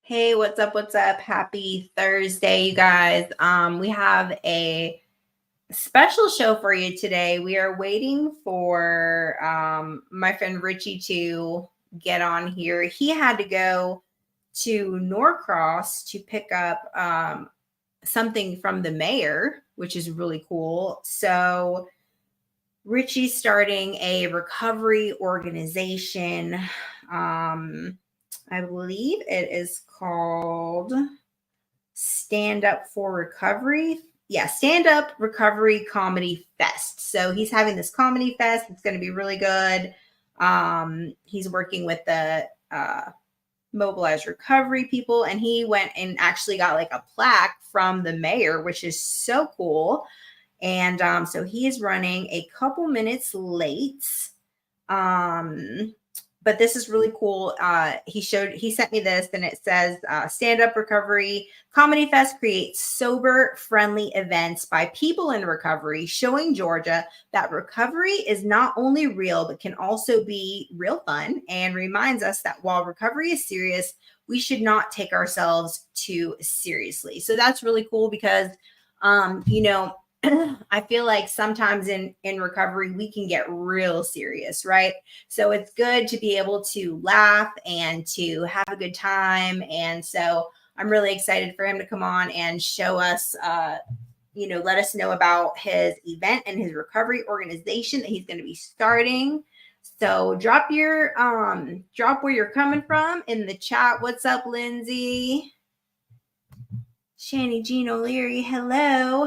Hey, what's up? What's up? Happy Thursday, you guys. We have a special show for you today. We are waiting for my friend Richie to get on here. He had to go to Norcross to pick up something from the mayor, which is really cool. So Richie's starting a recovery organization. I believe it is called Stand Up for Recovery. Yeah, Stand Up Recovery Comedy Fest. So he's having this comedy fest. It's going to be really good. He's working with the mobilized recovery people, and he went and actually got like a plaque from the mayor, which is so cool. And so he is running a couple minutes late. But this is really cool. He sent me this, and it says Stand Up Recovery Comedy Fest creates sober, friendly events by people in recovery, showing Georgia that recovery is not only real, but can also be real fun, and reminds us that while recovery is serious, we should not take ourselves too seriously. So that's really cool because, I feel like sometimes in recovery, we can get real serious, right? So it's good to be able to laugh and to have a good time. And so I'm really excited for him to come on and show us, let us know about his event and his recovery organization that he's going to be starting. So drop where you're coming from in the chat. What's up, Lindsay? Shani Jean O'Leary, hello.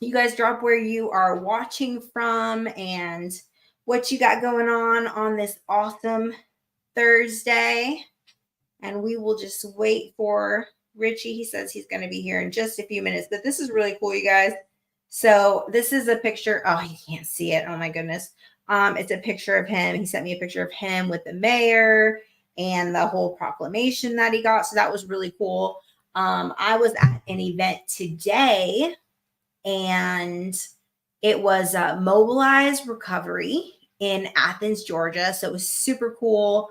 You guys drop where you are watching from and what you got going on this awesome Thursday. And we will just wait for Richie. He says he's going to be here in just a few minutes, but this is really cool, you guys. So this is a picture. Oh, you can't see it. Oh my goodness. It's a picture of him. He sent me a picture of him with the mayor and the whole proclamation that he got. So that was really cool. I was at an event today, and it was Mobilized Recovery in Athens, Georgia. So it was super cool.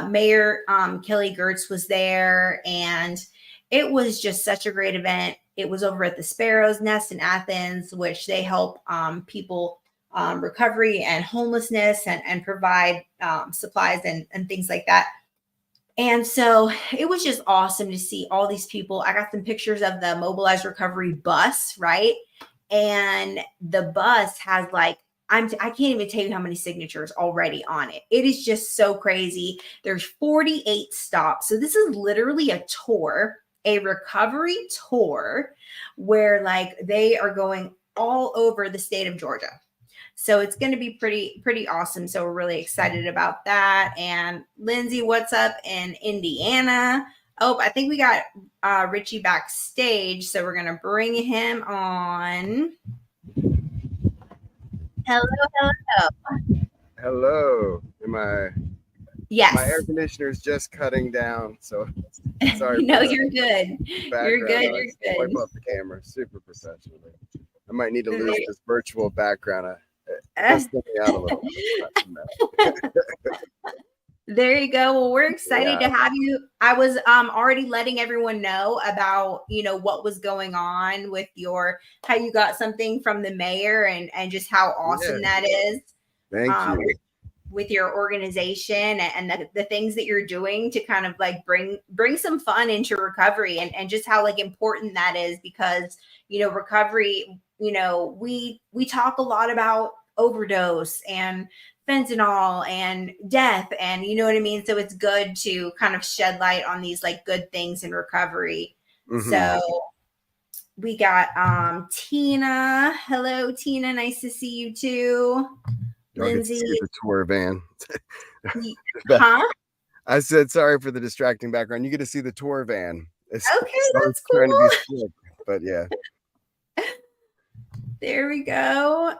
Mayor Kelly Gertz was there, and it was just such a great event. It was over at the Sparrow's Nest in Athens, which they help people recovery and homelessness and provide supplies and things like that. And so it was just awesome to see all these people. I got some pictures of the Mobilized Recovery bus, right? And the bus has like, I can't even tell you how many signatures already on it. It is just so crazy. There's 48 stops. So this is literally a tour, a recovery tour, where like they are going all over the state of Georgia. So it's going to be pretty awesome. So we're really excited about that. And Lindsay, what's up in Indiana? Oh, I think we got Richie backstage. So we're going to bring him on. Hello. Yes. My air conditioner is just cutting down, so sorry. No, you're good. You're good. Wipe off the camera. Super professional. I might need to lose this virtual background. Just me out a little. There you go. Well, we're excited to have you. I was already letting everyone know about, what was going on with how you got something from the mayor and just how awesome that is. Thank you. With your organization and the things that you're doing to kind of like bring some fun into recovery and just how like important that is because, recovery, we talk a lot about overdose and fentanyl and death and you know what I mean? So it's good to kind of shed light on these like good things in recovery. Mm-hmm. So we got Tina. Hello, Tina. Nice to see you too. Lindsay. The tour van. Huh? I said sorry for the distracting background. You get to see the tour van. Okay, that's cool. Trying to be slick, but yeah. There we go.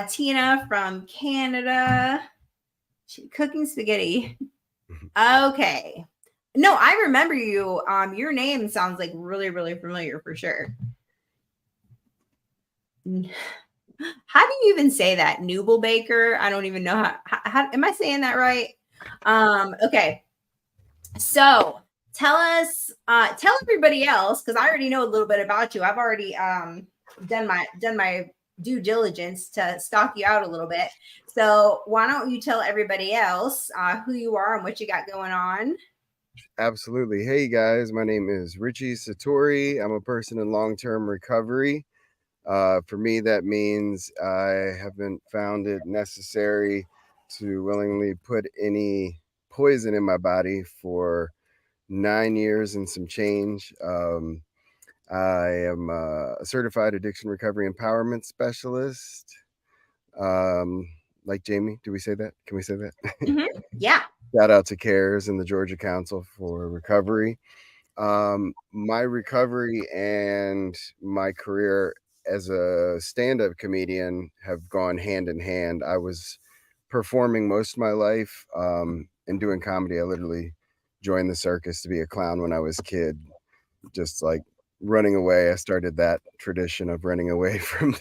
Tina from Canada. She's cooking spaghetti. Okay. No, I remember you. Your name sounds like really, really familiar for sure. How do you even say that? Nubel Baker? I don't even know how am I saying that right? Okay. So tell everybody else, because I already know a little bit about you. I've already done my due diligence to stalk you out a little bit. So why don't you tell everybody else who you are and what you got going on? Absolutely. Hey guys, my name is Richie Satori. I'm a person in long-term recovery. For me, that means I haven't found it necessary to willingly put any poison in my body for 9 years and some change. I am a certified addiction recovery empowerment specialist. Um, like Jamie, do we say that? Can we say that? Yeah. Shout out to CARES and the Georgia Council for Recovery. My recovery and my career as a stand-up comedian have gone hand in hand. I was performing most of my life and doing comedy. I literally joined the circus to be a clown when I was a kid, just like running away. I started that tradition of running away from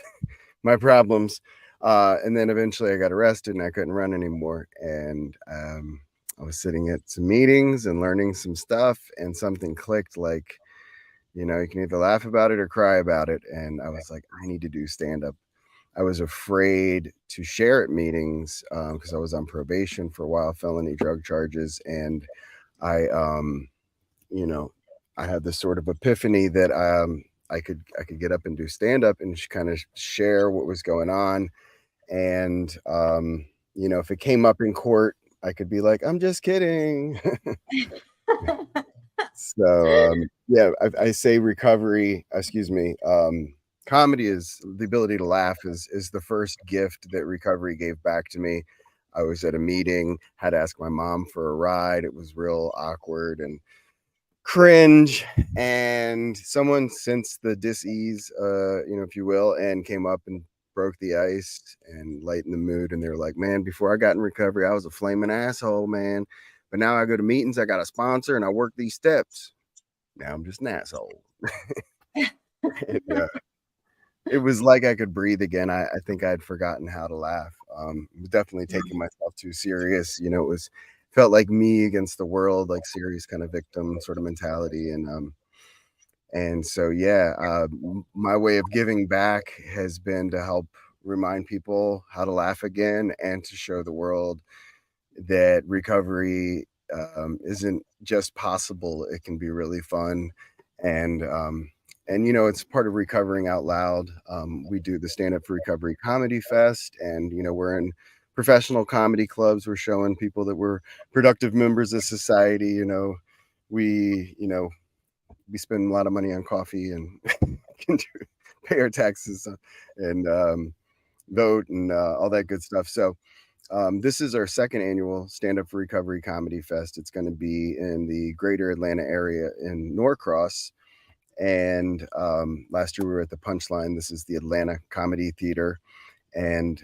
my problems. And then eventually I got arrested and I couldn't run anymore. And I was sitting at some meetings and learning some stuff, and something clicked like, you know, you can either laugh about it or cry about it. And I was like, I need to do stand up. I was afraid to share at meetings because I was on probation for a while, felony drug charges. And I, you know, I had this sort of epiphany that I could get up and do stand up and kind of share what was going on. And you know, if it came up in court, I could be like, I'm just kidding. So yeah, I say recovery. Excuse me. Comedy is the ability to laugh is the first gift that recovery gave back to me. I was at a meeting, had to ask my mom for a ride. It was real awkward and cringe, and someone sensed the dis-ease, you know, if you will, and came up and broke the ice and lightened the mood. And they're like, man, before I got in recovery, I was a flaming asshole, man, but now I go to meetings, I got a sponsor, and I work these steps. Now I'm just an asshole. And, it was like I could breathe again. I think I'd forgotten how to laugh. Was definitely taking myself too serious. You know, it was felt like me against the world, like serious kind of victim sort of mentality. And so yeah, my way of giving back has been to help remind people how to laugh again and to show the world that recovery isn't just possible; it can be really fun. And and you know, it's part of recovering out loud. We do the Stand Up for Recovery Comedy Fest, and you know, we're in professional comedy clubs. We're showing people that we're productive members of society. You know, we spend a lot of money on coffee and can pay our taxes and vote and all that good stuff. So this is our second annual Stand Up for Recovery Comedy Fest. It's going to be in the greater Atlanta area in Norcross. And last year we were at the Punchline. This is the Atlanta Comedy Theater. And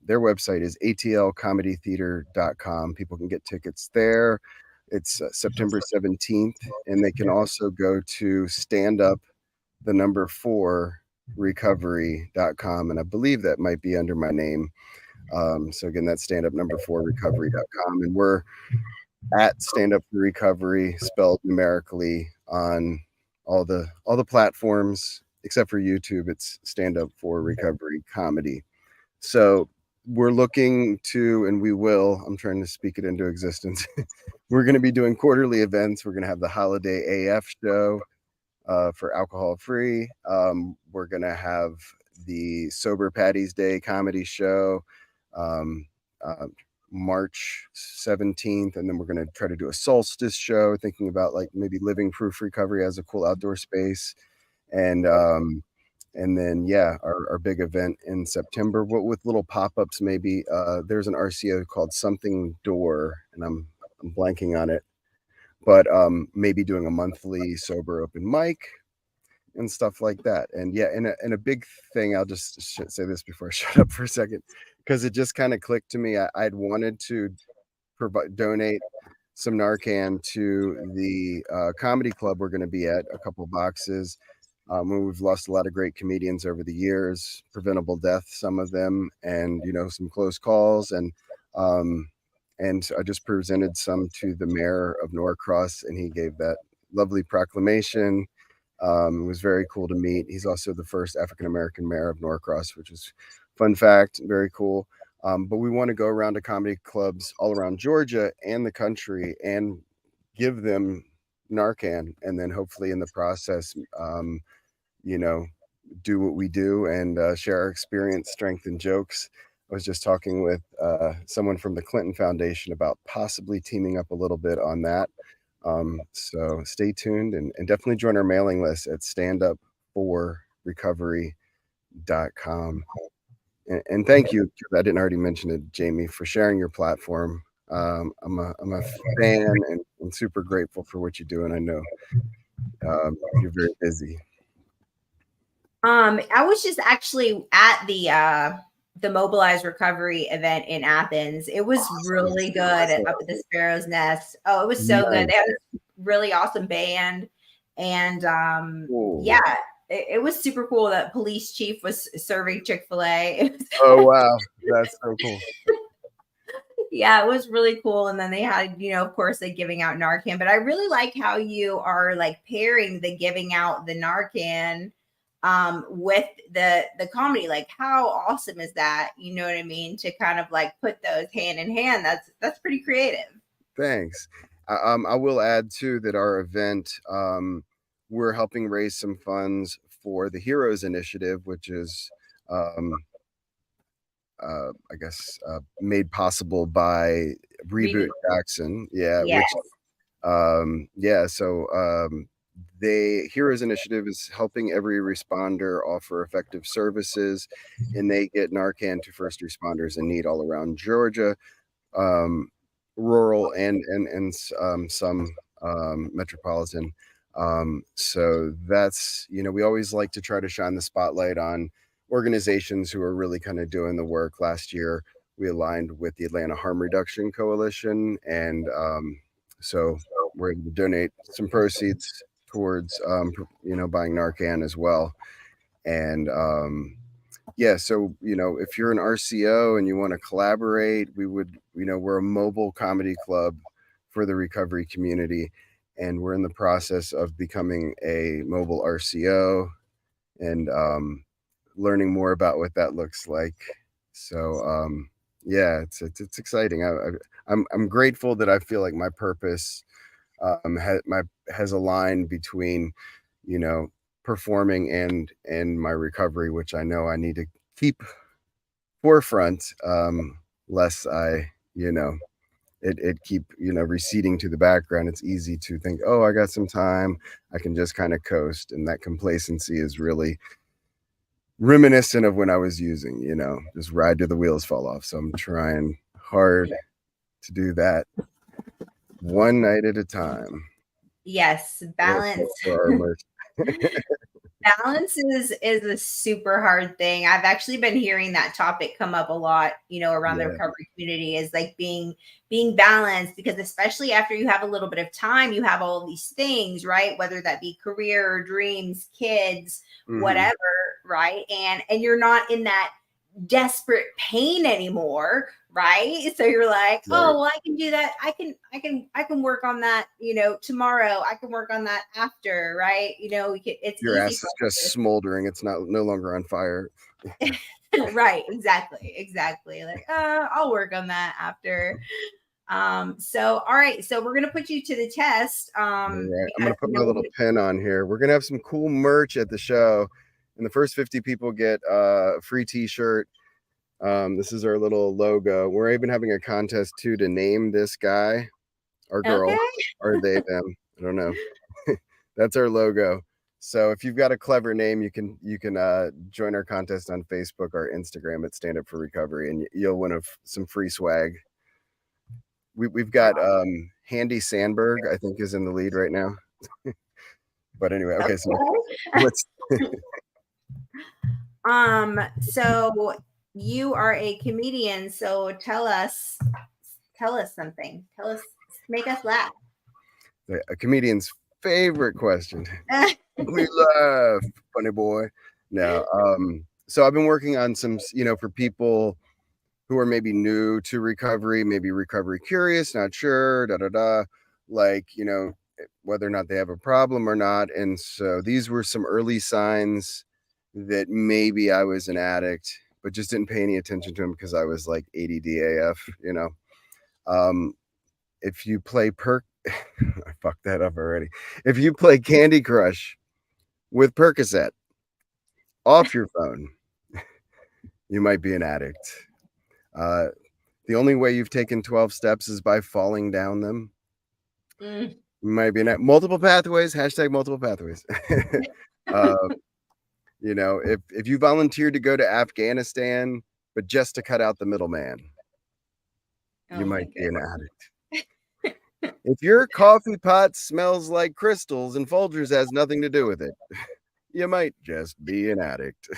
their website is atlcomedytheater.com. People can get tickets there. It's September 17th. And they can also go to stand up the number 4 recovery.com. And I believe that might be under my name. So again, that's stand up number 4 recovery.com. And we're at Stand Up for Recovery, spelled numerically, on all the platforms except for YouTube. It's Stand Up for Recovery Comedy. So we're looking to, and we will, I'm trying to speak it into existence. We're going to be doing quarterly events. We're going to have the Holiday AF show for alcohol free. We're going to have the Sober Patty's Day comedy show um, March 17th. And then we're going to try to do a solstice show, thinking about like maybe living proof recovery as a cool outdoor space. And then yeah, our big event in September, what with little pop-ups maybe. There's an RCO called Something Door, and I'm blanking on it, but maybe doing a monthly sober open mic and stuff like that. And yeah, and a big thing, I'll just say this before I shut up for a second, because it just kind of clicked to me. I'd wanted to donate some Narcan to the comedy club we're going to be at, a couple boxes. We've lost a lot of great comedians over the years, preventable death, some of them, and you know, some close calls. And And I just presented some to the mayor of Norcross, and he gave that lovely proclamation. It was very cool to meet. He's also the first African American mayor of Norcross, which is fun fact, very cool. But we want to go around to comedy clubs all around Georgia and the country and give them Narcan, and then hopefully in the process, you know, do what we do and share our experience, strength, and jokes. I was just talking with someone from the Clinton Foundation about possibly teaming up a little bit on that. So stay tuned and definitely join our mailing list at standupforrecovery.com. And thank you, I didn't already mention it, Jamie, for sharing your platform. I'm a fan and super grateful for what you do, and I know you're very busy. I was just actually at the Mobilize Recovery event in Athens. It was really good up at the Sparrow's Nest. Oh, it was so good. They had a really awesome band, and yeah, it was super cool that police chief was serving Chick-fil-A. Oh wow, that's so cool. Yeah, it was really cool. And then they had, of course, like giving out Narcan. But I really like how you are like pairing the giving out the Narcan with the comedy. Like, how awesome is that? You know what I mean? To kind of like put those hand in hand. That's pretty creative. Thanks. I will add too that our event, we're helping raise some funds for the Heroes Initiative, which is I guess made possible by Reboot Jackson. Yeah, yes. which so the Heroes Initiative is helping every responder offer effective services, and they get Narcan to first responders in need all around Georgia, rural and some metropolitan. So that's, we always like to try to shine the spotlight on organizations who are really kind of doing the work. Last year, we aligned with the Atlanta Harm Reduction Coalition, and so we're able to donate some proceeds towards, buying Narcan as well. And yeah, so if you're an RCO and you want to collaborate, we would, we're a mobile comedy club for the recovery community, and we're in the process of becoming a mobile RCO and learning more about what that looks like. So yeah, it's exciting. I'm grateful that I feel like my purpose has aligned between performing and my recovery, which I know I need to keep forefront, lest I it keep receding to the background. It's easy to think, oh, I got some time, I can just kind of coast, and that complacency is really reminiscent of when I was using, just ride till the wheels fall off. So I'm trying hard to do that one night at a time. Yes, balance. Balance is a super hard thing. I've actually been hearing that topic come up a lot, around the recovery community, is like being balanced, because especially after you have a little bit of time, you have all these things, right? Whether that be career, dreams, kids, whatever, right? And you're not in that desperate pain anymore, right? So you're like, oh, well, I can do that. I can work on that, tomorrow. I can work on that after, right? It's your easy ass is just smoldering. It's no longer on fire. Right, exactly. Like, I'll work on that after. So all right, so we're gonna put you to the test. Right. I'm gonna put my little pin on here. We're gonna have some cool merch at the show, and the first 50 people get a free t-shirt. This is our little logo. We're even having a contest too to name this guy or girl, or they them, I don't know. That's our logo. So if you've got a clever name, you can join our contest on Facebook or Instagram at Stand Up for Recovery, and you'll win some free swag. We've got Handy Sandberg, I think, is in the lead right now. But anyway, okay, so let's so you are a comedian, so tell us something. Make us laugh. A comedian's favorite question. We laugh, funny boy. No, so I've been working on some, for people who are maybe new to recovery, maybe recovery curious, not sure, like, whether or not they have a problem or not. And so these were some early signs that maybe I was an addict, but just didn't pay any attention to them because I was like ADD AF. If you play I fucked that up already. If you play Candy Crush with Percocet off your phone, you might be an addict. The only way you've taken 12 steps is by falling down them. You might be an multiple pathways, hashtag multiple pathways. If you volunteered to go to Afghanistan, but just to cut out the middleman, you might be an addict. If your coffee pot smells like crystals and Folgers has nothing to do with it, you might just be an addict.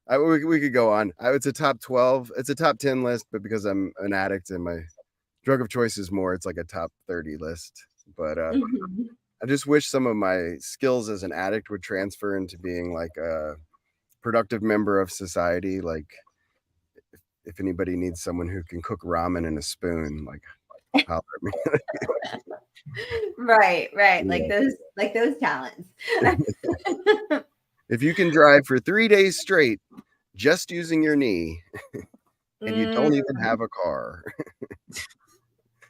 We could go on. It's a top 12. It's a top 10 list, but because I'm an addict and my drug of choice is more, it's like a top 30 list. But I just wish some of my skills as an addict would transfer into being like a productive member of society. Like if anybody needs someone who can cook ramen in a spoon, like holler at me. Right. Yeah. Like those talents. If you can drive for 3 days straight, just using your knee, and you don't even have a car,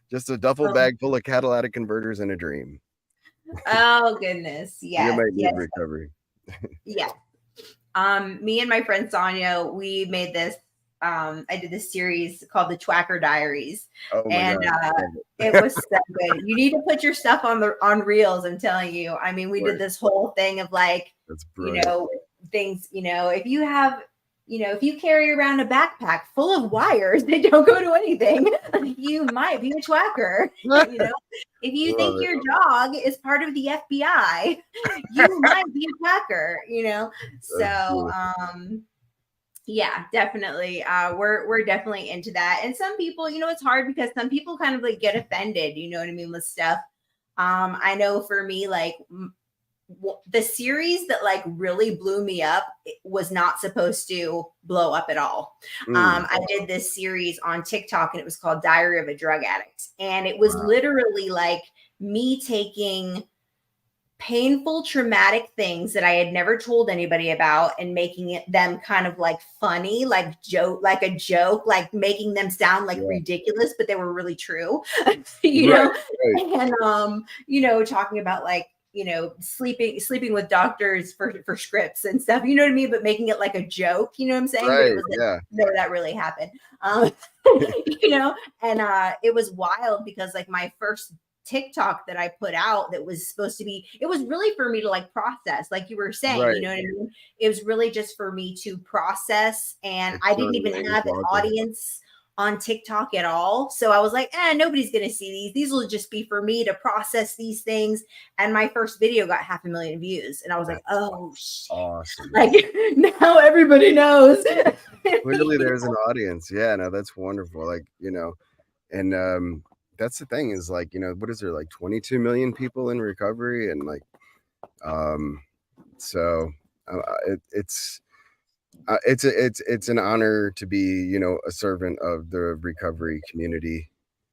just a duffel bag full of catalytic converters and a dream. Oh goodness. Yes. You might need recovery. Yeah. Me and my friend Sonia, we made this. I did this series called the Twacker Diaries, and it was so good. You need to put your stuff on reels. I'm telling you. I mean, we did this whole thing of like, things. If you carry around a backpack full of wires that don't go to anything, you might be a twacker. If you think your dog is part of the FBI, you might be a twacker. So yeah, definitely. We're definitely into that. And some people, it's hard because some people kind of like get offended, you know what I mean, with stuff. I know for me, like the series that like really blew me up was not supposed to blow up at all. I did this series on TikTok and it was called Diary of a Drug Addict. And it was literally like me taking painful, traumatic things that I had never told anybody about and making them kind of like funny, like a joke, like making them sound like ridiculous, but they were really true, know? And, talking about like, sleeping with doctors for scripts and stuff, you know what I mean? But making it like a joke, you know what I'm saying? But it was no, that really happened. And it was wild because like my first TikTok that I put out that was supposed to be, it was really for me to like process, like you were saying, you know what I mean? It was really just for me to process. And I didn't even have an audience on TikTok at all. So I was like, nobody's going to see these. These will just be for me to process these things. And my first video got 500,000 views. And I was like, oh, shit. Awesome. Like now everybody knows. Clearly there's an audience. Yeah, no, that's wonderful. Like, and that's the thing is like, what is there, like 22 million people in recovery? And like, so it's an honor to be, a servant of the recovery community.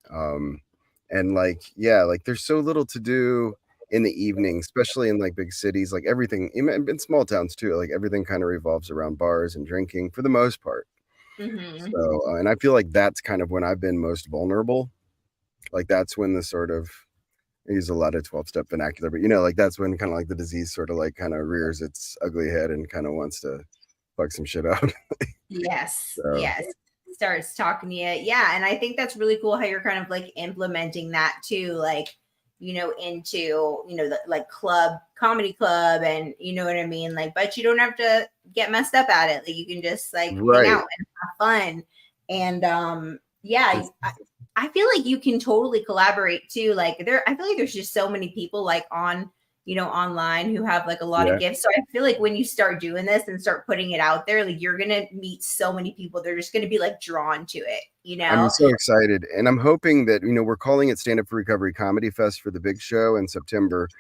And like, like there's so little to do in the evening, especially in like big cities, like everything in small towns too, like everything kind of revolves around bars and drinking for the most part. So, and I feel like that's kind of when I've been most vulnerable. Like that's when the sort of, I use a lot of 12-step vernacular, but like that's when kind of like the disease sort of like kind of rears its ugly head and kind of wants to fuck some shit up. Yes. Starts talking to you. Yeah. And I think that's really cool how you're kind of like implementing that too, like, into, the like comedy club and you know what I mean? Like, but you don't have to get messed up at it. Like you can just like hang out and have fun. And I feel like you can totally collaborate too. Like I feel like there's just so many people like on, online who have like a lot of gifts. So I feel like when you start doing this and start putting it out there, like you're going to meet so many people. They're just going to be like drawn to it, I'm so excited. And I'm hoping that, we're calling it Stand Up for Recovery Comedy Fest for the big show in September.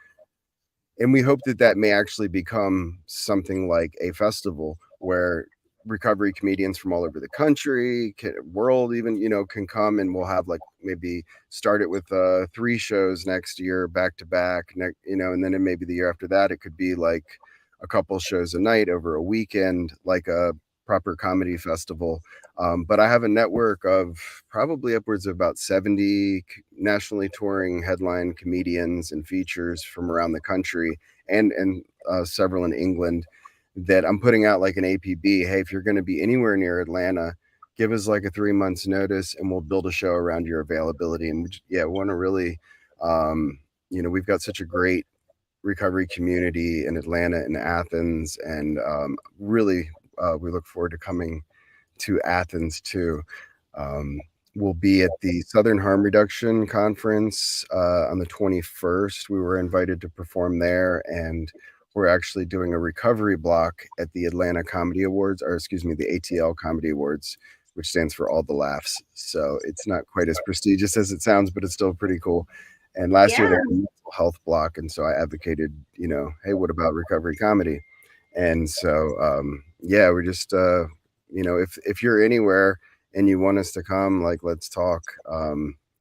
And we hope that may actually become something like a festival where recovery comedians from all over the country, world even, can come, and we'll have like maybe start it with 3 shows next year back to back, and then maybe the year after that it could be like a couple shows a night over a weekend, like a proper comedy festival. But I have a network of probably upwards of about 70 nationally touring headline comedians and features from around the country, and several in England, that I'm putting out like an APB. Hey, if you're going to be anywhere near Atlanta, give us like a 3 months notice and we'll build a show around your availability. And we want to really, we've got such a great recovery community in Atlanta and Athens, and really we look forward to coming to Athens too. We'll be at the Southern Harm Reduction Conference on the 21st. We were invited to perform there, and we're actually doing a recovery block at the Atlanta Comedy Awards, or excuse me, the ATL Comedy Awards, which stands for All the Laughs. So it's not quite as prestigious as it sounds, but it's still pretty cool. And last year they had a mental health block, and so I advocated, hey, what about recovery comedy? And so, we're just, if you're anywhere and you want us to come, like, let's talk.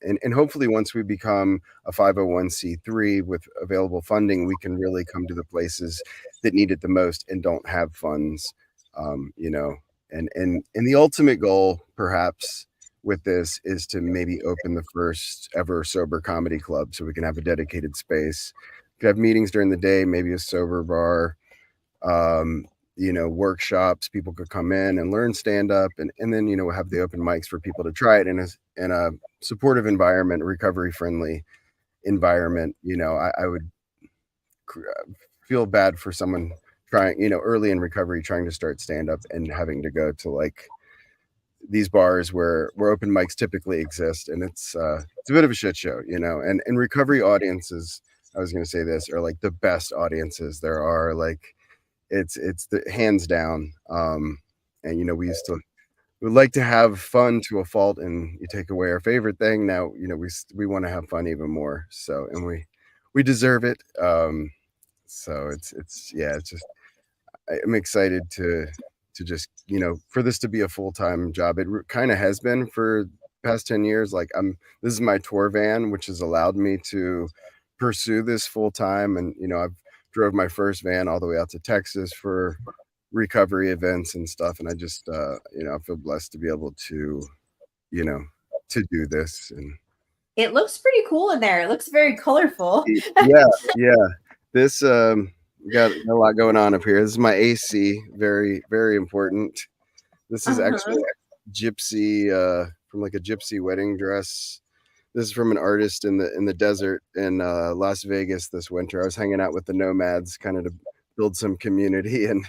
And hopefully once we become a 501c3 with available funding, we can really come to the places that need it the most and don't have funds, and the ultimate goal perhaps with this is to maybe open the first ever sober comedy club, so we can have a dedicated space. We could have meetings during the day, maybe a sober bar, workshops. People could come in and learn stand up, and then we'll have the open mics for people to try it in a supportive environment, recovery friendly environment. I would feel bad for someone trying, early in recovery, trying to start stand up and having to go to like these bars where open mics typically exist, and it's a bit of a shit show, and recovery audiences, I was going to say this, are like the best audiences there are. Like it's the hands down. And we would like to have fun to a fault, and you take away our favorite thing. Now we want to have fun even more, so, and we deserve it. So it's just, I'm excited to just, for this to be a full-time job. It kind of has been for past 10 years. Like this is my tour van, which has allowed me to pursue this full-time. And, I've drove my first van all the way out to Texas for recovery events and stuff. And I just, I feel blessed to be able to, to do this. And it looks pretty cool in there. It looks very colorful. Yeah. This, got a lot going on up here. This is my AC, very, very important. This is actually a gypsy, from like a gypsy wedding dress. This is from an artist in the desert in Las Vegas this winter. I was hanging out with the nomads, kind of to build some community, and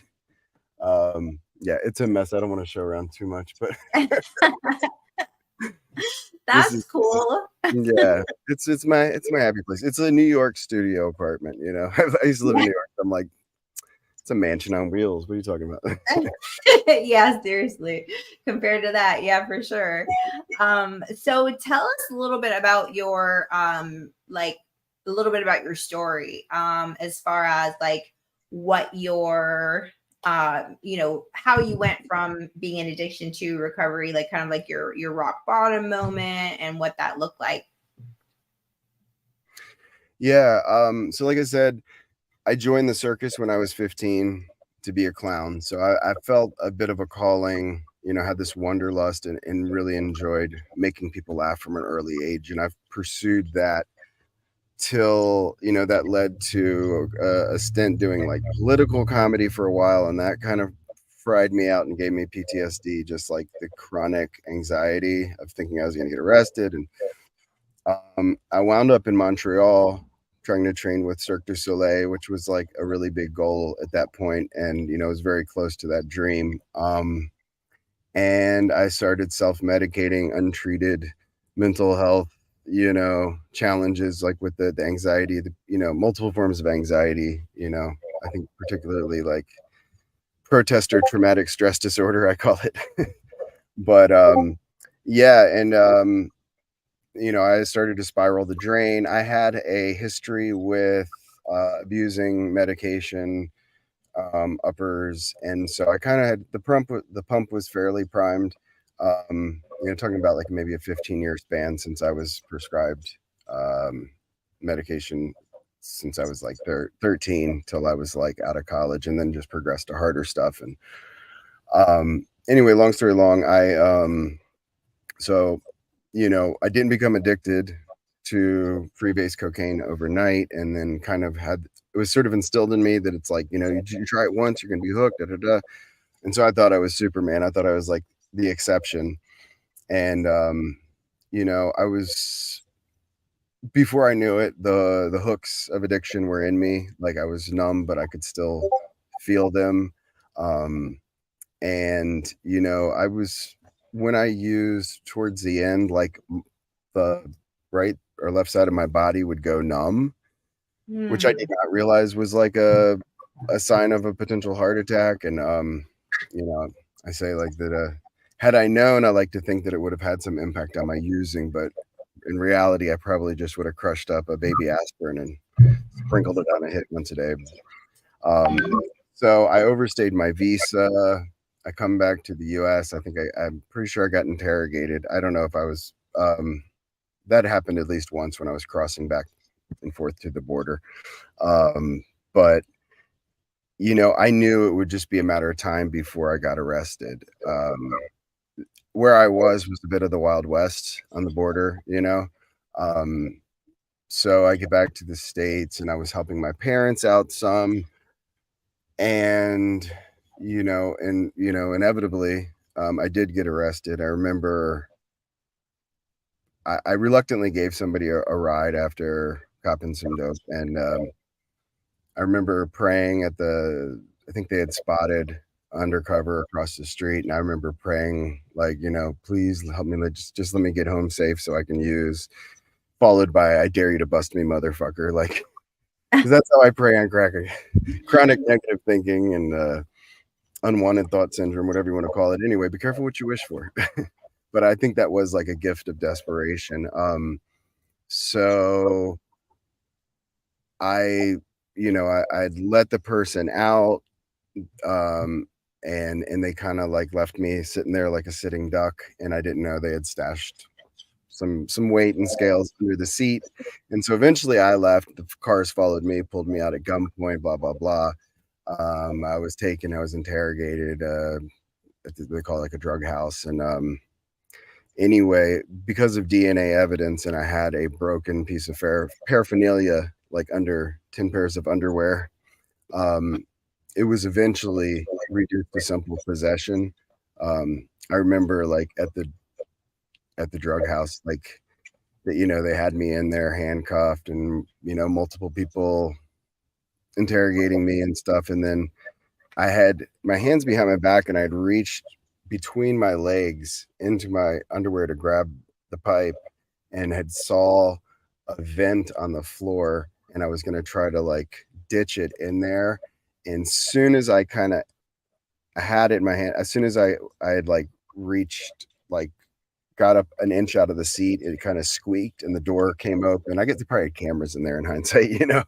it's a mess. I don't want to show around too much, but that's cool. Yeah, it's my happy place. It's a New York studio apartment. I used to live in New York. I'm like, it's a mansion on wheels. What are you talking about? Yeah, seriously. Compared to that, yeah, for sure. So tell us a little bit about your story, as far as like what your how you went from being in addiction to recovery, like kind of like your rock bottom moment and what that looked like. Yeah. So like I said, I joined the circus when I was 15 to be a clown. So I felt a bit of a calling, had this wanderlust, and really enjoyed making people laugh from an early age. And I've pursued that till, that led to a stint doing like political comedy for a while. And that kind of fried me out and gave me PTSD, just like the chronic anxiety of thinking I was going to get arrested. And I wound up in Montreal trying to train with Cirque du Soleil, which was like a really big goal at that point, and it was very close to that dream. And I started self-medicating untreated mental health, challenges, like with the anxiety, multiple forms of anxiety. I think particularly like protester traumatic stress disorder, I call it. But I started to spiral the drain. I had a history with abusing medication uppers, and so I kind of had the pump was fairly primed. Talking about like maybe a 15-year span since I was prescribed um, medication since I was like 13 till I was like out of college, and then just progressed to harder stuff. And anyway, long story long, so I didn't become addicted to freebase cocaine overnight, and then kind of had it was sort of instilled in me that it's like you try it once, you're gonna be hooked, da da da. And so I thought I was Superman. I thought I was like the exception, and I was before I knew it, the hooks of addiction were in me. Like I was numb, but I could still feel them. Um, and I was when I used towards the end, like the right or left side of my body would go numb, which I did not realize was like a sign of a potential heart attack. And you know, I say like that. Had I known, I like to think that it would have had some impact on my using, but in reality, I probably just would have crushed up a baby aspirin and sprinkled it on a hit once a day. Um, so I overstayed my visa. I come back to the U.S. I think I'm pretty sure I got interrogated. I don't know if I was. That happened at least once when I was crossing back and forth to the border. But I knew it would just be a matter of time before I got arrested. Where I was a bit of the Wild West on the border. So I get back to the States, and I was helping my parents out some, and inevitably, I did get arrested. I remember I reluctantly gave somebody a ride after copping some dope, and I remember praying I think they had spotted undercover across the street, and I remember praying like, please help me, just let me get home safe so I can use, followed by I dare you to bust me, motherfucker. Like, because that's how I pray on crack. Chronic negative thinking and unwanted thought syndrome, whatever you want to call it. Anyway, be careful what you wish for. But I think that was like a gift of desperation. So I'd let the person out, and they kind of like left me sitting there like a sitting duck, and I didn't know they had stashed some weight and scales under the seat. And so eventually I left. The cars followed me, pulled me out at gunpoint, blah blah blah. I was interrogated. They call it like a drug house, and anyway, because of DNA evidence, and I had a broken piece of paraphernalia, like under 10 pairs of underwear. It was eventually reduced to simple possession. I remember like at the drug house, like that, they had me in there handcuffed, and multiple people interrogating me and stuff. And then I had my hands behind my back, and I'd reached between my legs into my underwear to grab the pipe, and had saw a vent on the floor, and I was going to try to like ditch it in there. And soon as I kind of had it in my hand, as soon as I had like reached, like got up an inch out of the seat, it kind of squeaked and the door came open. I guess they probably had cameras in there in hindsight, and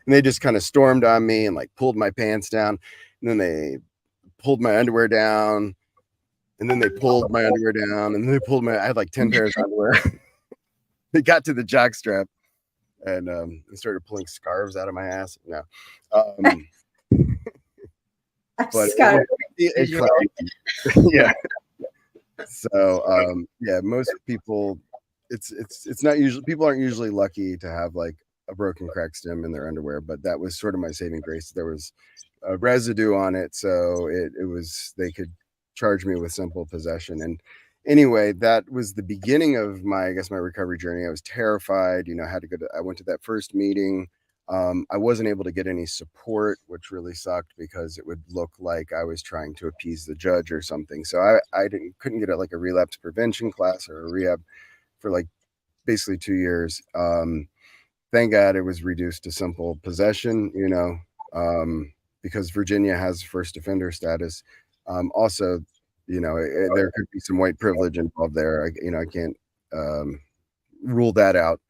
they just kind of stormed on me and like pulled my pants down, and then they pulled my underwear down, and then they pulled my underwear down, and then I had like 10 pairs of underwear. They got to the jock strap, and they started pulling scarves out of my ass. No. But yeah. So yeah, most people, it's not usually, people aren't usually lucky to have like a broken crack stem in their underwear, but that was sort of my saving grace. There was a residue on it, so it was, they could charge me with simple possession. And anyway, that was the beginning of my recovery journey. I was terrified. I went to that first meeting. I wasn't able to get any support, which really sucked because it would look like I was trying to appease the judge or something. So I couldn't get a relapse prevention class or a rehab for like basically 2 years. Thank God it was reduced to simple possession, because Virginia has first offender status. Also, there could be some white privilege involved there. I can't rule that out.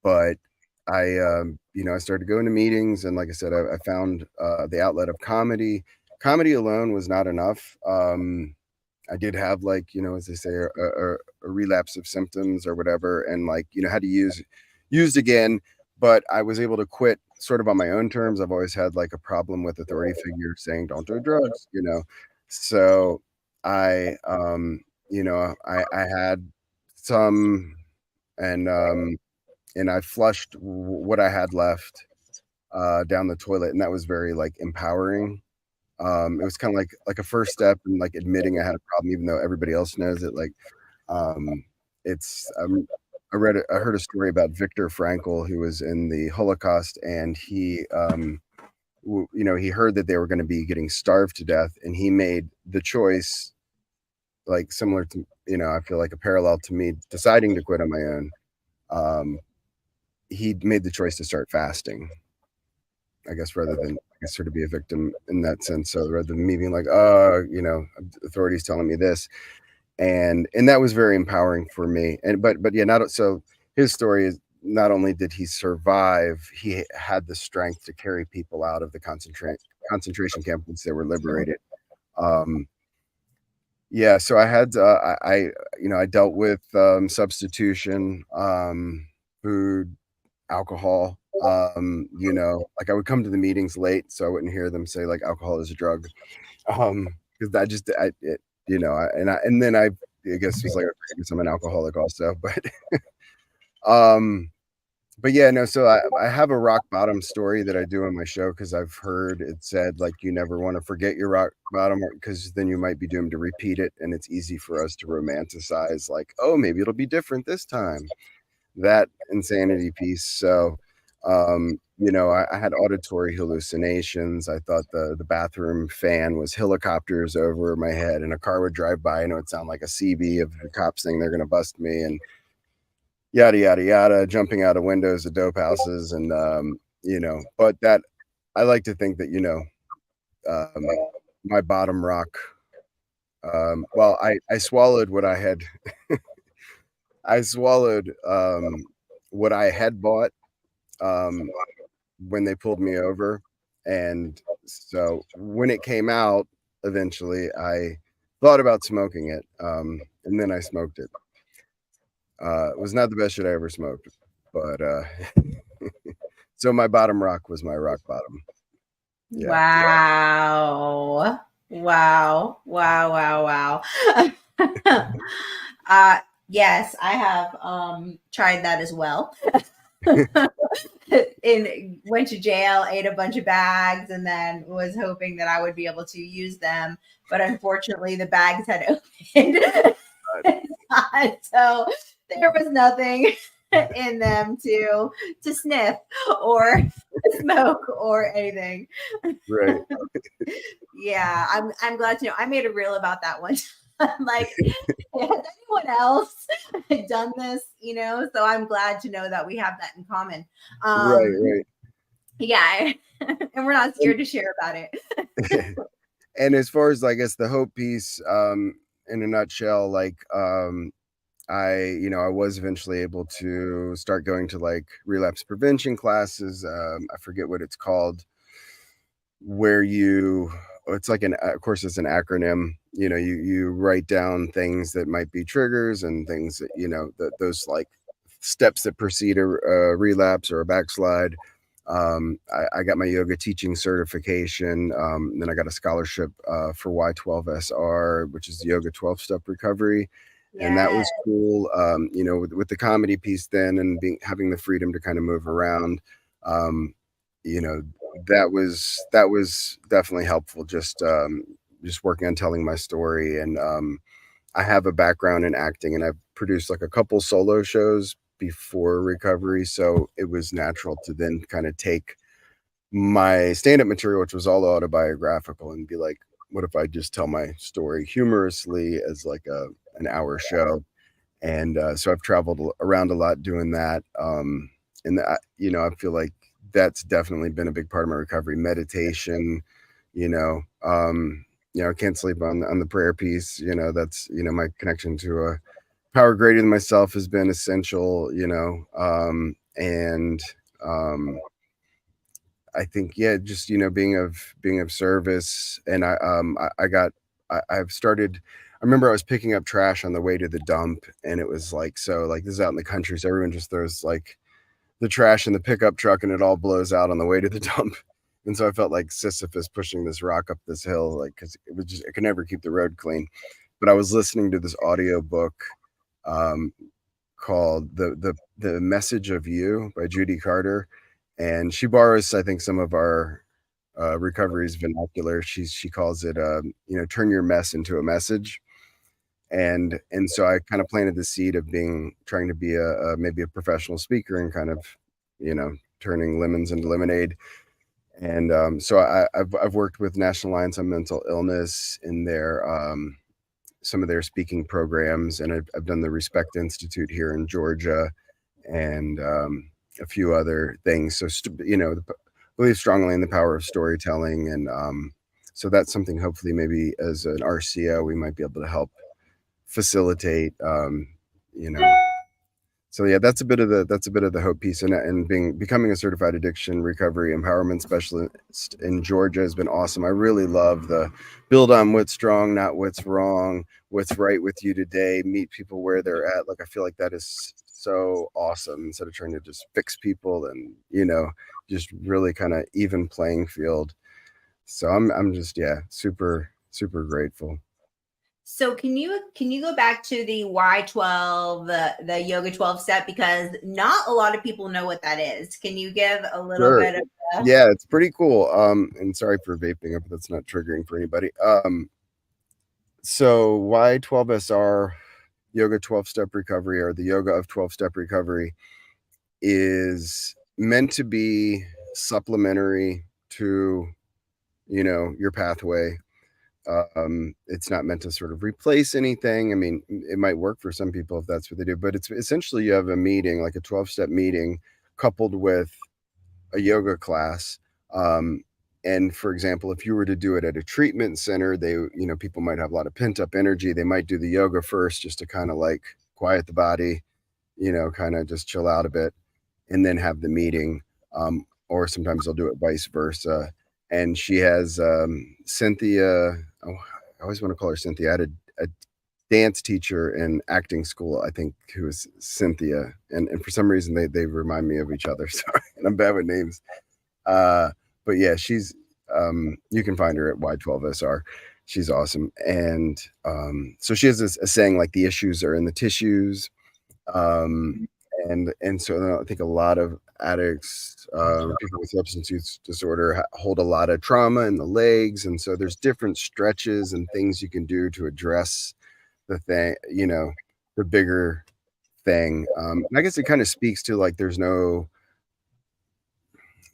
But I started going to meetings, and like I said, I found the outlet of comedy. Comedy alone was not enough. I did have, like, as they say, a relapse of symptoms or whatever, and, like, had to used again, but I was able to quit sort of on my own terms. I've always had, like, a problem with authority figures saying don't do drugs. So I had some, and I flushed what I had left down the toilet, and that was very, like, empowering. It was kind of like a first step in, like, admitting I had a problem, even though everybody else knows it. Like, um, it's I heard a story about Viktor Frankl, who was in the Holocaust, and he heard that they were going to be getting starved to death, and he made the choice, like, similar to, I feel like a parallel to me deciding to quit on my own. He made the choice to start fasting, I guess, rather than, I guess, sort of be a victim in that sense. So rather than me being like, authorities telling me this, and that was very empowering for me. But yeah, not so. His story is, not only did he survive, he had the strength to carry people out of the concentration camp once they were liberated. Um, yeah, so I had I dealt with substitution, food, alcohol. Like, I would come to the meetings late so I wouldn't hear them say, like, alcohol is a drug. Because I just I it, and then I guess was like, I guess I'm an alcoholic also, um but yeah, no, so I have a rock bottom story that I do on my show, because I've heard it said, like, you never want to forget your rock bottom, because then you might be doomed to repeat it, and it's easy for us to romanticize, like, oh, maybe it'll be different this time. That insanity piece. So, I had auditory hallucinations. I thought the bathroom fan was helicopters over my head, and a car would drive by, and it would sound like a CB of the cops saying they're going to bust me, and yada yada yada, jumping out of windows of dope houses, and but that, I like to think that, um, my bottom rock. Well, I swallowed what I had. I swallowed what I had bought um, when they pulled me over, and so when it came out, eventually, I thought about smoking it, and then I smoked it. It was not the best shit I ever smoked, but so my bottom rock was my rock bottom. Yeah. Wow. Wow. Wow. Wow. Wow. Yes, I have tried that as well. And went to jail, ate a bunch of bags, and then was hoping that I would be able to use them. But unfortunately, the bags had opened. So there was nothing in them to sniff or smoke or anything. Right. Yeah, I'm glad to know. I made a reel about that one. Like, has anyone else done this? So I'm glad to know that we have that in common. Right. Yeah, and we're not scared to share about it. And as far as, I guess, the hope piece, in a nutshell, like, I was eventually able to start going to, like, relapse prevention classes. I forget what it's called, where it's like of course, it's an acronym. You write down things that might be triggers, and things that, those, like, steps that precede a relapse or a backslide. I got my yoga teaching certification. Then I got a scholarship for Y12SR, which is yoga 12-step recovery. And that was cool. With the comedy piece then, and having the freedom to kind of move around, you know, that was definitely helpful. Just working on telling my story, and I have a background in acting, and I've produced, like, a couple solo shows before recovery, so it was natural to then kind of take my stand-up material, which was all autobiographical, and be like, what if I just tell my story humorously as, like, an hour show? And so I've traveled around a lot doing that, and I feel like that's definitely been a big part of my recovery. Meditation, you know, um, I can't sleep on the prayer piece. That's, my connection to a power greater than myself has been essential. And I think, yeah, just, being of service. And I've started, I remember I was picking up trash on the way to the dump, and it was like, so like this is out in the country, so everyone just throws like the trash in the pickup truck, and it all blows out on the way to the dump. And so I felt like Sisyphus pushing this rock up this hill, like, because it could never keep the road clean. But I was listening to this audio book, um, called the Message of You by Judy Carter, and she borrows, I think, some of our recovery's vernacular. She calls it, turn your mess into a message. And so I kind of planted the seed of trying to be a maybe a professional speaker, and kind of, turning lemons into lemonade. And so I've worked with National Alliance on Mental Illness in their, some of their speaking programs, and I've done the Respect Institute here in Georgia, and a few other things. So believe strongly in the power of storytelling, and so that's something, hopefully, maybe as an RCO, we might be able to help facilitate. You know, so yeah, that's a bit of the hope piece, and becoming a certified addiction recovery empowerment specialist in Georgia has been awesome. I really love the build on what's strong, not what's wrong, what's right with you today, meet people where they're at. Like, I feel like that is so awesome, instead of trying to just fix people, and just really kind of even playing field. So I'm just, yeah, super super grateful. So can you go back to the Y12, the yoga 12 step, because not a lot of people know what that is. Can you give a little Sure. bit of the Yeah, it's pretty cool. And sorry for vaping. If that's not triggering for anybody. So Y12SR, yoga 12-step recovery, or the yoga of 12-step recovery, is meant to be supplementary to, your pathway. It's not meant to sort of replace anything. I mean, it might work for some people if that's what they do, but it's essentially, you have a meeting, like a 12-step meeting, coupled with a yoga class. Um, and for example, if you were to do it at a treatment center, people might have a lot of pent up energy. They might do the yoga first, just to kind of like quiet the body, kind of just chill out a bit, and then have the meeting. Or sometimes they'll do it vice versa. And she has, Cynthia. Oh, I always want to call her Cynthia. I had a dance teacher in acting school, I think, who was Cynthia, and for some reason they remind me of each other. Sorry, and I'm bad with names. Uh, but yeah, you can find her at Y12SR. She's awesome. And so she has this a saying, like, the issues are in the tissues. Um, and so I think a lot of addicts, people with substance use disorder, hold a lot of trauma in the legs, and so there's different stretches and things you can do to address the thing, the bigger thing. And I guess it kind of speaks to, like, there's no,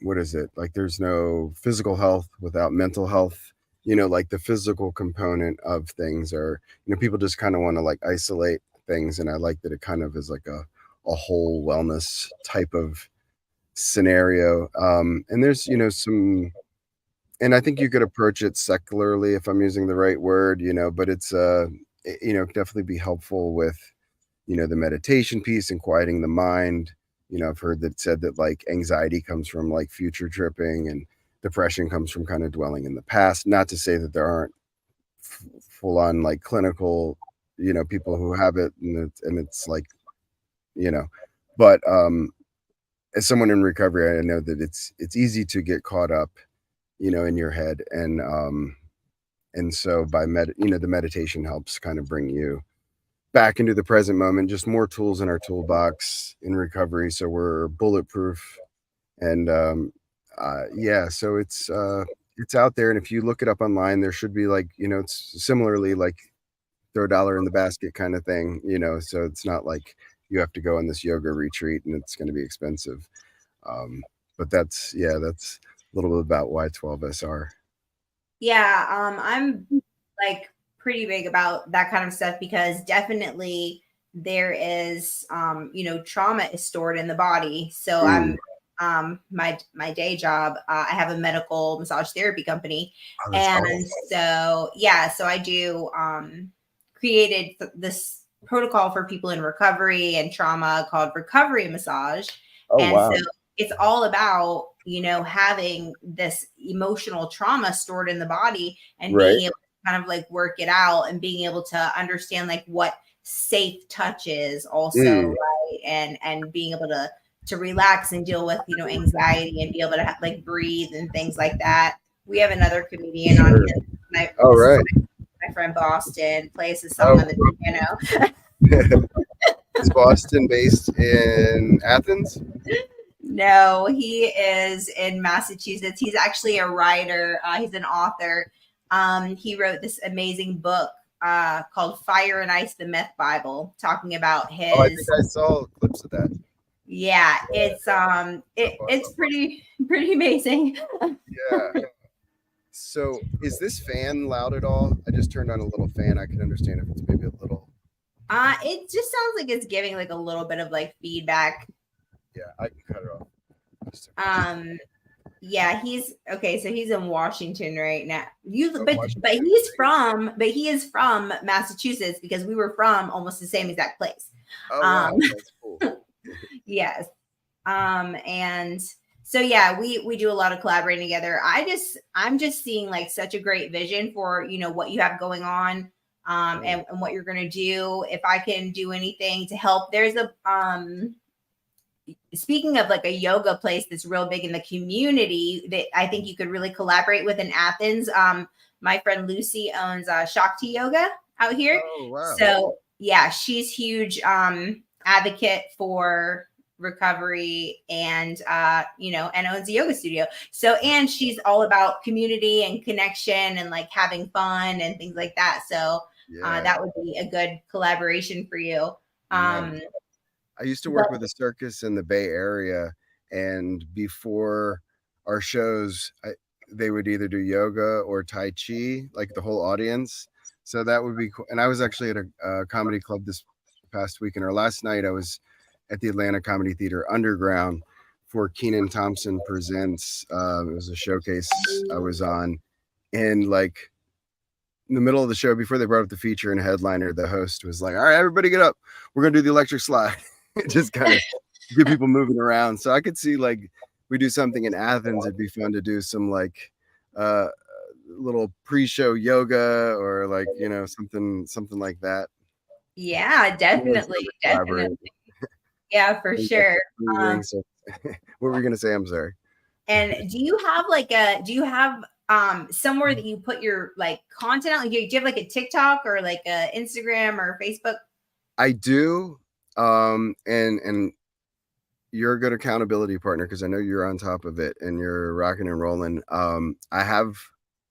what is it? Like, there's no physical health without mental health. Like, the physical component of things are, people just kind of want to, like, isolate things. And I like that it kind of is like a whole wellness type of scenario. And there's, and I think you could approach it secularly, if I'm using the right word, but it's, definitely be helpful with, the meditation piece and quieting the mind. I've heard that said that, like, anxiety comes from, like, future tripping, and depression comes from kind of dwelling in the past. Not to say that there aren't full on, like, clinical, people who have it, and it's like, you know, but as someone in recovery, I know that it's easy to get caught up, in your head, and so the meditation helps kind of bring you back into the present moment. Just more tools in our toolbox in recovery, so we're bulletproof. And yeah, so it's out there, and if you look it up online, there should be, like, it's similarly like throw a dollar in the basket kind of thing. So it's not like you have to go on this yoga retreat and it's going to be expensive. um but that's a little bit about Y12SR. Yeah, I'm like pretty big about that kind of stuff, because definitely there is, trauma is stored in the body. So Mm. my day job, I have a medical massage therapy company, Oh, that's and awesome. so yeah, so I do created this protocol for people in recovery and trauma called recovery massage. Oh, And so wow. it's all about, having this emotional trauma stored in the body and Right. being able to kind of like work it out and being able to understand like what safe touch is also, right? And being able to relax and deal with, anxiety and be able to like breathe and things like that. We have another comedian on Sure. here. All This is right. my friend Boston plays the song on the piano. Is Boston based in Athens? No, he is in Massachusetts. He's actually a writer. He's an author. He wrote this amazing book called "Fire and Ice: The Myth Bible," talking about Oh, I think his. I saw clips of that. Yeah, it's pretty amazing. Yeah. So is this fan loud at all? I just turned on a little fan. I can understand if it's maybe a little. It just sounds like it's giving like a little bit of like feedback. Yeah, I can cut it off. Yeah, he's okay. So he's in Washington right now. Oh, But Washington he is from Massachusetts because we were from almost the same exact place. Oh wow, that's cool. Yes. And so yeah, we do a lot of collaborating together. I'm just seeing like such a great vision for what you have going on, and what you're gonna do. If I can do anything to help, there's a speaking of like a yoga place that's real big in the community that I think you could really collaborate with in Athens. My friend Lucy owns Shakti Yoga out here. Oh wow. So yeah, she's huge advocate for recovery and and owns a yoga studio. So and she's all about community and connection and like having fun and things like that. So that would be a good collaboration for you. Nice. I used to work with a circus in the Bay Area, and before our shows, they would either do yoga or Tai Chi, like the whole audience. So that would be cool. And I was actually at a comedy club this past weekend, or last night. I was at the Atlanta Comedy Theater Underground for Kenan Thompson Presents. It was a showcase I was on, and like in the middle of the show, before they brought up the feature and headliner, the host was like, "All right, everybody get up. We're gonna do the electric slide." Just kind of get people moving around. So I could see like we do something in Athens. It'd be fun to do some like little pre-show yoga or like something like that. Yeah, definitely. Yeah, for sure. What were you gonna say? I'm sorry. And do you have somewhere that you put your like content out? Like, do you have like a TikTok or like a Instagram or Facebook? I do. And you're a good accountability partner because I know you're on top of it and you're rocking and rolling. I have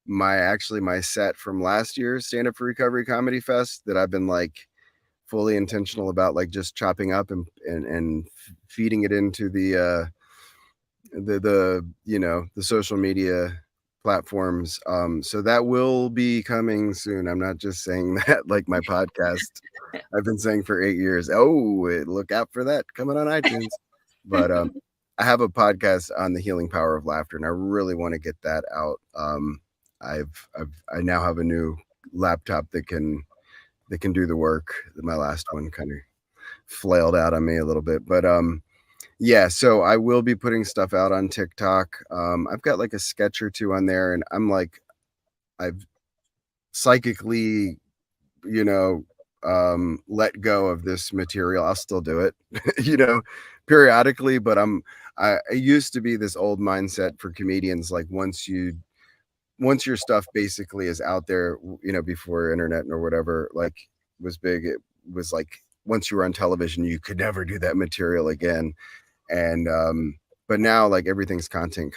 my set from last year's Stand Up for Recovery Comedy Fest that I've been like fully intentional about, like just chopping up and feeding it into the social media platforms. So that will be coming soon. I'm not just saying that like my podcast I've been saying for 8 years. Oh, look out for that coming on iTunes. But I have a podcast on the healing power of laughter, and I really want to get that out. I now have a new laptop that can do the work. My last one kind of flailed out on me a little bit, but yeah, so I will be putting stuff out on TikTok. I've got like a sketch or two on there, and I'm like, I've psychically, let go of this material. I'll still do it, periodically, but I used to be this old mindset for comedians. Like once your stuff basically is out there, before internet or whatever, like was big, it was like once you were on television, you could never do that material again. And but now like everything's content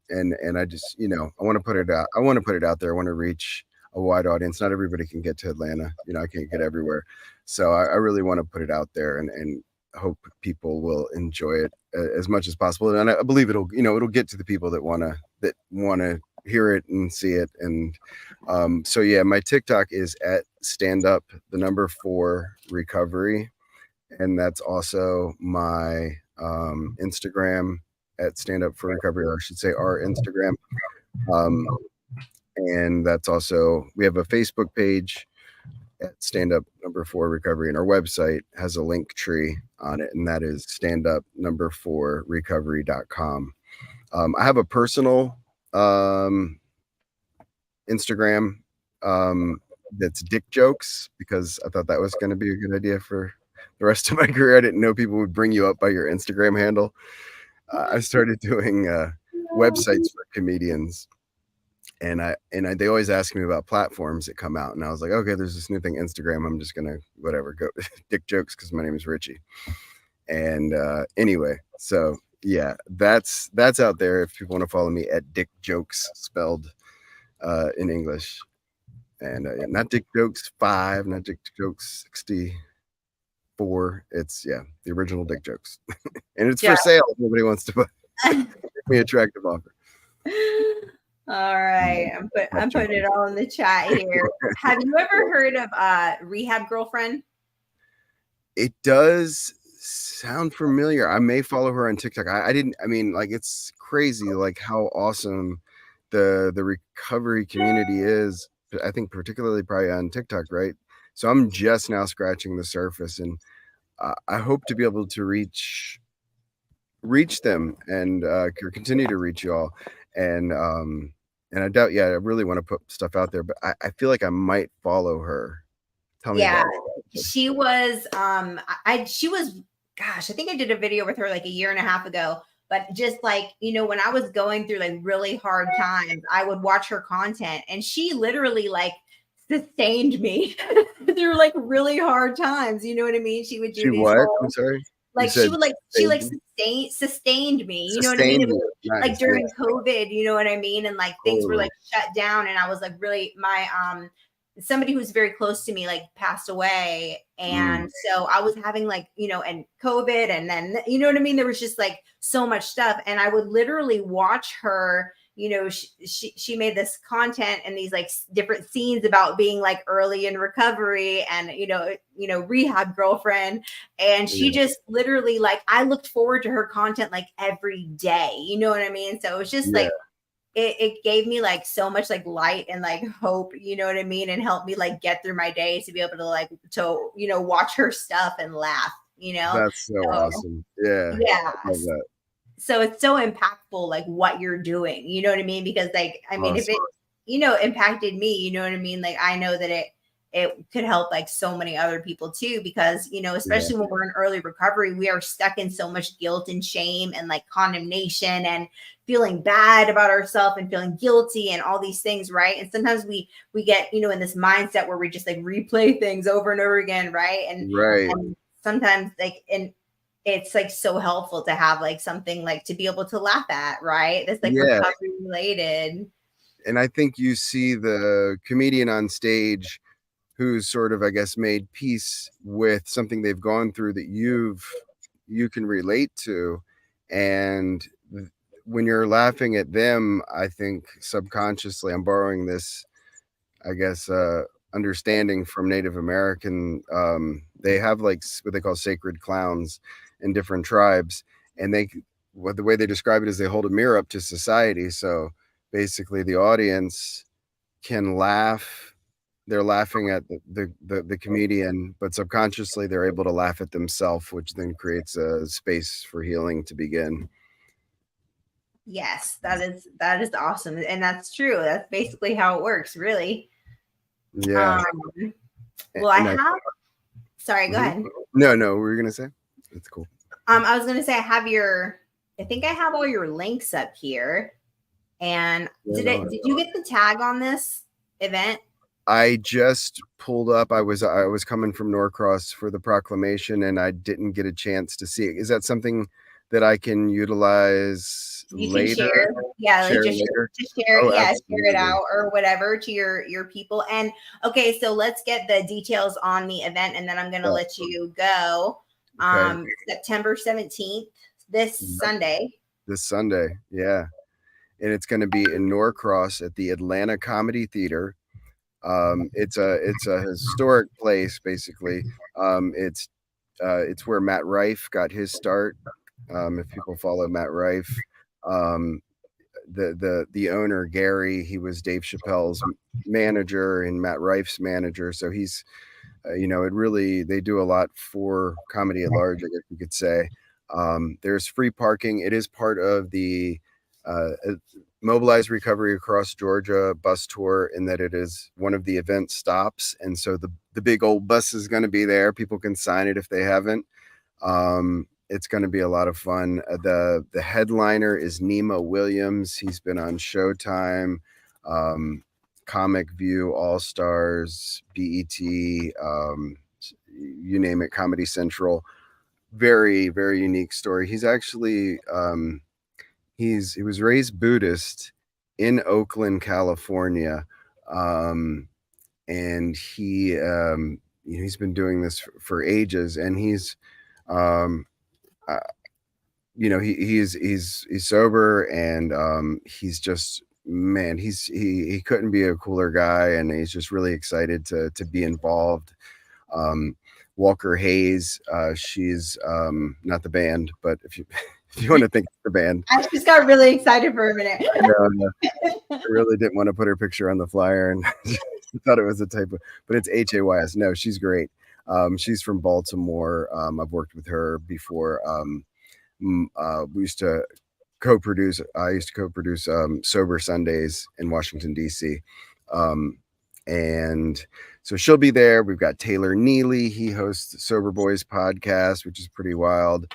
and I just I want to put it out. I want to put it out there. I want to reach a wide audience. Not everybody can get to Atlanta. I can't get everywhere. So I really want to put it out there and hope people will enjoy it as much as possible. And I believe it'll get to the people that want to hear it and see it. And so yeah, my TikTok is at stand up 4 recovery. And that's also my Instagram at stand up for recovery, or I should say our Instagram. And that's also, we have a Facebook page at stand up number 4 recovery, and our website has a link tree on it, and that is standup number 4 recovery.com. I have a personal Instagram that's dick jokes, because I thought that was going to be a good idea for the rest of my career. I didn't know people would bring you up by your Instagram handle. I started doing websites for comedians, and they always ask me about platforms that come out, and I was like, okay, there's this new thing, Instagram. I'm just gonna whatever go dick jokes because my name is Richie. And anyway, so yeah, that's out there if people want to follow me at Dick Jokes spelled in English. And not Dick Jokes 5, not Dick Jokes 64. It's the original Dick Jokes, and it's for sale if nobody wants to buy. Give me attractive offer. All right, I'm putting it all in the chat here. Have you ever heard of Rehab Girlfriend? It does sound familiar. I may follow her on TikTok. I didn't. I mean, like, it's crazy, like how awesome the recovery community is. I think particularly probably on TikTok, right? So I'm just now scratching the surface, and I hope to be able to reach them and continue to reach y'all. And I doubt, I really want to put stuff out there, but I feel like I might follow her. Tell me about it. She was gosh, I think I did a video with her like a year and a half ago. But just like, when I was going through like really hard times, I would watch her content, and she literally like sustained me through like really hard times. You know what I mean? She would do these I'm sorry. Like she sustained me. You know what I mean? It was, like during COVID, you know what I mean? And like things were like shut down, and I was like really somebody who's very close to me like passed away, and so I was having like and COVID, and then you know what I mean, there was just like so much stuff, and I would literally watch her. She made this content and these like different scenes about being like early in recovery and rehab girlfriend, and she just literally like I looked forward to her content like every day, you know what I mean? So it was just like it gave me like so much like light and like hope, you know what I mean, and helped me like get through my day to be able to watch her stuff and laugh. That's so awesome. Yeah. So it's so impactful, like what you're doing, you know what I mean? Because like, I mean, if it, impacted me, you know what I mean? Like, I know that it could help like so many other people too, because, especially when we're in early recovery, we are stuck in so much guilt and shame and like condemnation and feeling bad about ourselves and feeling guilty and all these things. Right. And sometimes we get, in this mindset where we just like replay things over and over again. Right. And sometimes like, it's like so helpful to have like something like to be able to laugh at, right? That's like recovery related. And I think you see the comedian on stage who's sort of, I guess, made peace with something they've gone through that you can relate to. And when you're laughing at them, I think subconsciously, I'm borrowing this, I guess, understanding from Native American, they have like what they call sacred clowns in different tribes, and the way they describe it is they hold a mirror up to society. So basically the audience can laugh, they're laughing at the comedian, but subconsciously they're able to laugh at themselves, which then creates a space for healing to begin. Yes, that is awesome, and that's true. That's basically how it works, really. Yeah. Well, sorry, go ahead. No, what were you gonna say? It's cool. I was gonna say I think I have all your links up here. And did you get the tag on this event? I just pulled up. I was coming from Norcross for the proclamation, and I didn't get a chance to see it. Is that something that I can utilize later? Share it out or whatever to your people. And okay, so let's get the details on the event, and then I'm gonna let you go. September 17th, this Sunday. Yeah. And it's going to be in Norcross at the Atlanta Comedy Theater. It's a historic place, basically. It's where Matt Rife got his start. If people follow Matt Rife, the owner, Gary, he was Dave Chappelle's manager and Matt Rife's manager, so he's you know, it really, they do a lot for comedy at large, I guess you could say. There's free parking. It is part of the Mobilize Recovery Across Georgia bus tour, in that it is one of the event stops. And so the big old bus is going to be there. People can sign it if they haven't. It's going to be a lot of fun. The headliner is Nemo Williams. He's been on Showtime, Comic View, All Stars, BET, you name it, Comedy Central. Very, very unique story. He's actually he was raised Buddhist in Oakland, California, and he's been doing this for ages, and he's you know, he's sober, and he's just, man, he couldn't be a cooler guy, and he's just really excited to be involved. Walker Hayes, she's not the band, but if you if you want to think of the band, I just got really excited for a minute. I really didn't want to put her picture on the flyer, and thought it was a typo, but it's Hays. No, she's great. She's from Baltimore. I've worked with her before. We used to co-produce. I used to co-produce Sober Sundays in Washington D.C. And so she'll be there. We've got Taylor Neely. He hosts Sober Boys podcast, which is pretty wild.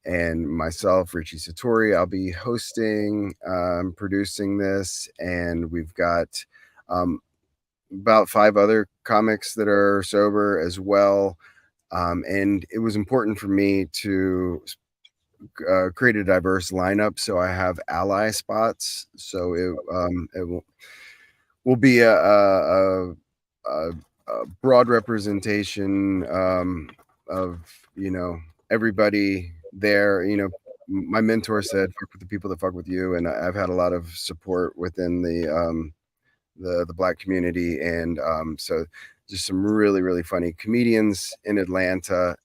And myself, Richie Satori, I'll be hosting, producing this, and we've got about 5 other comics that are sober as well. And it was important for me to create a diverse lineup, so I have ally spots. So it will be a broad representation of, you know, everybody there. You know, my mentor said, "Fuck with the people that fuck with you," and I've had a lot of support within the Black community, and so just some really, really funny comedians in Atlanta,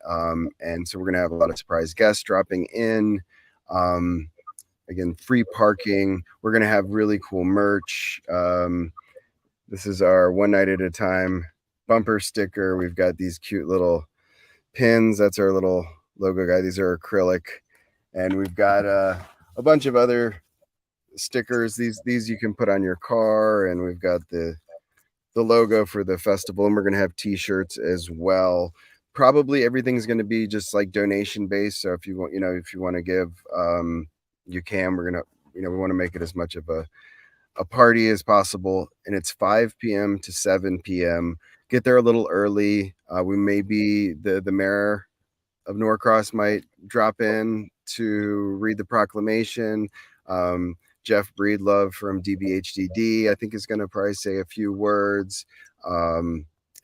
and so we're gonna have a lot of surprise guests dropping in. Again, free parking. We're gonna have really cool merch. This is our One Night at a Time bumper sticker. We've got these cute little pins. That's our little logo guy. These are acrylic, and we've got a bunch of other stickers. These you can put on your car, and we've got the logo for the festival, and we're going to have t-shirts as well. Probably everything's going to be just like donation based, so if you want, you know, if you want to give, you can. We're going to, you know, we want to make it as much of a party as possible, and it's 5 p.m. to 7 p.m. Get there a little early. We may be, the mayor of Norcross might drop in to read the proclamation. Jeff Breedlove from DBHDD, I think, is going to probably say a few words.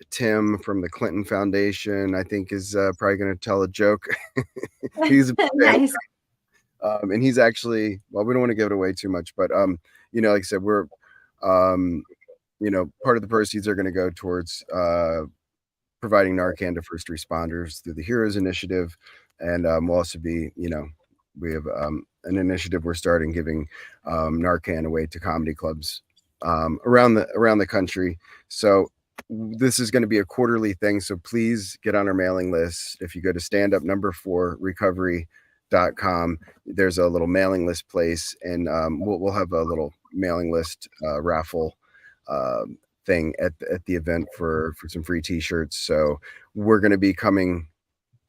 Tim from the Clinton Foundation, I think, is probably going to tell a joke. He's Nice. And he's actually, well, we don't want to give it away too much, but you know, like I said, we're you know, part of the proceeds are going to go towards providing Narcan to first responders through the Heroes Initiative, and we'll also be, you know, we have an initiative we're starting, giving Narcan away to comedy clubs around the country. So this is going to be a quarterly thing, so please get on our mailing list. If you go to standup4recovery.com, there's a little mailing list place, and we'll have a little mailing list raffle thing at the event for some free t-shirts. So we're going to be coming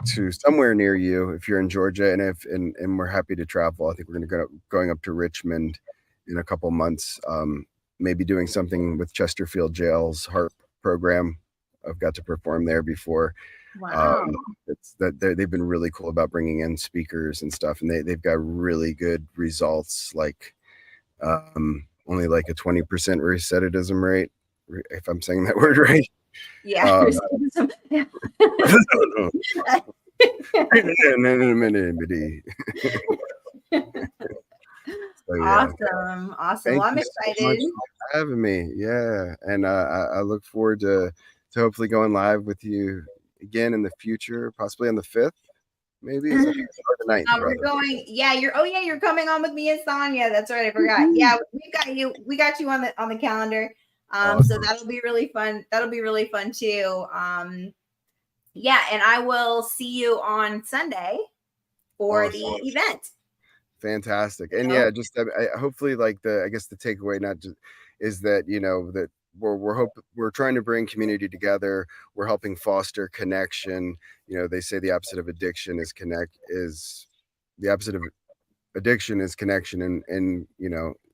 to somewhere near you if you're in Georgia, and we're happy to travel. I think we're going to going up to Richmond in a couple months, maybe doing something with Chesterfield Jail's HARP program. I've got to perform there before. Wow. It's that they've been really cool about bringing in speakers and stuff, and they've got really good results, like only like a 20% recidivism rate, if I'm saying that word right. Yeah. So, yeah. Awesome. Thank Well, I'm you so much excited. for having me. Yeah, and I look forward to hopefully going live with you again in the future, possibly on the 5th. Maybe is that the 9th, We're brother? going. Yeah, you're coming on with me and Sonia. That's right. I forgot. Yeah, we got you. We got you on the calendar. So Awesome. that'll be really fun. That'll be really fun too. Yeah, and I will see you on Sunday for the Awesome. event. Fantastic. And So, yeah, just hopefully, like I guess the takeaway not just is that that we're trying to bring community together. We're helping foster connection. They say the opposite of addiction is the opposite of addiction is connection, and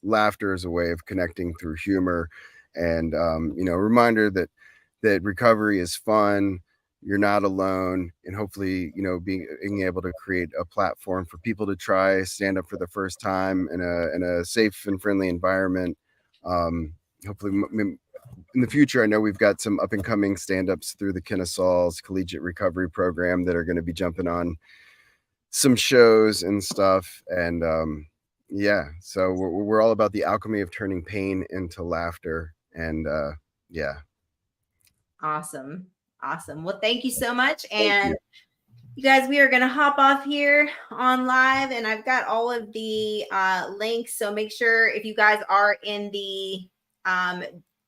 laughter is a way of connecting through humor, and a reminder that recovery is fun. You're not alone, and hopefully being able to create a platform for people to try stand up for the first time in a safe and friendly environment. Hopefully in the future, I know we've got some up and coming stand-ups through the Kennesaw's collegiate recovery program that are going to be jumping on some shows and stuff. And yeah, so we're all about the alchemy of turning pain into laughter. And yeah. awesome. Awesome. Well, thank you so much. Thank And you. you guys, we are going to hop off here on live, and I've got all of the links. So make sure if you guys are in the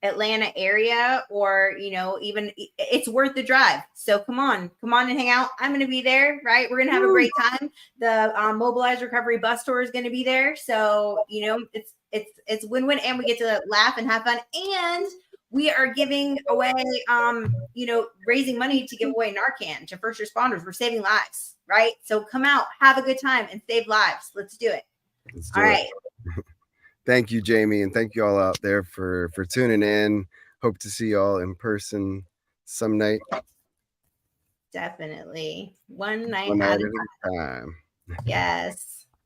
Atlanta area, or even it's worth the drive. So come on and hang out. I'm going to be there, right? We're going to have a great time. The Mobilized Recovery Bus Tour is going to be there. So it's win-win, and we get to laugh and have fun, and we are giving away, raising money to give away Narcan to first responders. We're saving lives, right? So come out, have a good time, and save lives. Let's do it. Let's do All it. right. Thank you, Jamie, and thank you all out there for tuning in. Hope to see y'all in person some night. Definitely. One night One at night a at a time. Yes.